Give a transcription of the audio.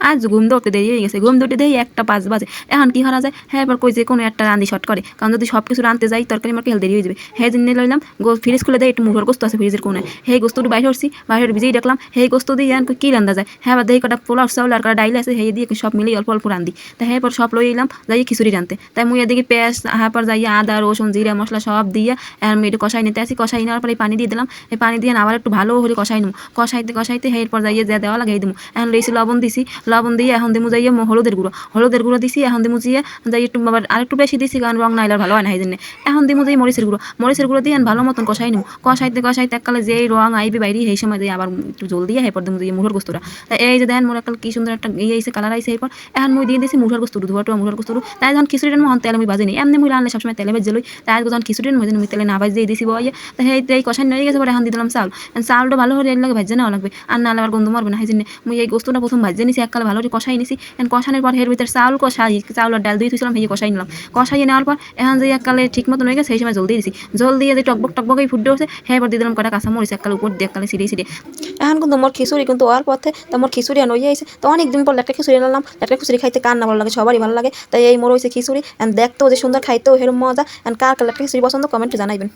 আজ ঘুম ধরতে দেরি হয়ে গেছে, ঘুম ধরতে দেরি 1টা 5 বাজে। এখন কি করা যায়? হ্যাঁ এবার কই যে কোনো একটা রাঁধি শর্ট করে, কারণ যদি সব কিছু রাঁধতে যাই তরকারি মার্কে দেরি হয়ে যাবে। হ্যাঁ জন্য লইলাম ফ্রিজ খুলে দেয় একটু মুরগির গোস্ত আছে ফ্রিজের কোণে, সেই গোস্ত একটু বাইরে হচ্ছি, বাইরে ভিজেই দেখলাম সেই গোস্ত দিয়ে কি রান্না যায়। হ্যাঁ আবার দেখি কটা পোলাও চাউল আর কটা ডাইল আছে, সেই দিয়ে সব মিলিয়ে অল্প অল্প রান্ধি। তাই হ্যাঁ পর সব লই এলাম যাই খিচুড়ি রাঁধতে। তাই মুই এদিকে পেঁয়াজ হ্যাঁ পর যাই আদা রসুন জিরা মশলা সব দিয়ে আমি একটু কষাই নিতে আসি, কষাই নেওয়ার পরে পানি দিয়ে দিলাম। এই পানি দিয়ে আবার একটু ভালো করে কষাই নেবো, কষাইতে কষাইতে এরপর যাইয়ে যা দেওয়া লাগে দিমু। এখন লইছি লবণ দিছি, লবণ দিয়ে এখন দিমু যাইয়ে হলুদের গুঁড়ো দিছি, এখন দিমু জিয়ে যাই একটু আবার আরেকটু বেশি দিছি কারণ রং নাইলে ভালো হয় না, এই জন্য এখন দিমু যাই মরিচের গুঁড়ো দিয়ে ভালো মতন কষাই নিমু। কষাইতে কষাইতে এককালে যেই রং আইবে বাইরে সেই সময় দিয়ে আবার একটু জল দিয়ে এরপর দিমু দিয়ে মুরগির গোস্তটা। তাই এই যে দেন মোর একটা কি সুন্দর একটা ইয়ে আইছে কালার আইছে। এরপর এখন মুই দিয়ে দিছি মুরগির গোস্ত ধোয়াটা মুরগির গোস্ত। তাই যখন খিচুড়ি রান্না তেল আমি বাজি নি, এমনি মুই রান্না সবসময় তেলে ভেজে লই। তাই যখন খিচুড়ি রান্না তেলে না ভাজি দিয়ে দিছি বইয়ে। তাই এই কষাই নিয়ে গেছে পরে এখন দিয়ে দিলাম চাউলটা ভালো করে এর লাগে ভেজে নেওয়া লাগবে, আর না আবার গন্ধ মারবে না। সেই জন্য মুই এই গোস্তটা প্রথম ভাজে নিছি, এককালে ভালো করে কষাই নিছি। কষানোর পর এর ভিতরে চাউল আর ডাল দিয়ে দিয়েছিলাম, ভেজে কষাই নিলাম। কষাইয়ে নেওয়ার পর এখন যে এককালে ঠিক মতন হয়ে গেছে সেই সময় জল দিয়ে দিছি, জল দিয়ে যে টকবক ফুটে উঠছে হ্যাঁ এবার দিয়ে দিলাম কটা কাঁচামরিচ এককালে উপর দিয়ে এককালে ছিঁড়ে। এখন কিন্তু মোর খিচুড়ি কিন্তু আর পথে, তো মোর খিচুড়ি আন হয়ে আইছে। তো অনেকদিন পর একটা খিচুড়ি আনলাম, একটা খিচুড়ি খাইতে কার না ভালো লাগে, সবারই ভালো লাগে। তাই এই মোর হয়েছে খিচুড়ি, দেখতেও যে সুন্দর, খাইতেও হেরম মজা। কার কার একটা খিচুড়ি পছন্দ কমেন্টে জানাইবেন।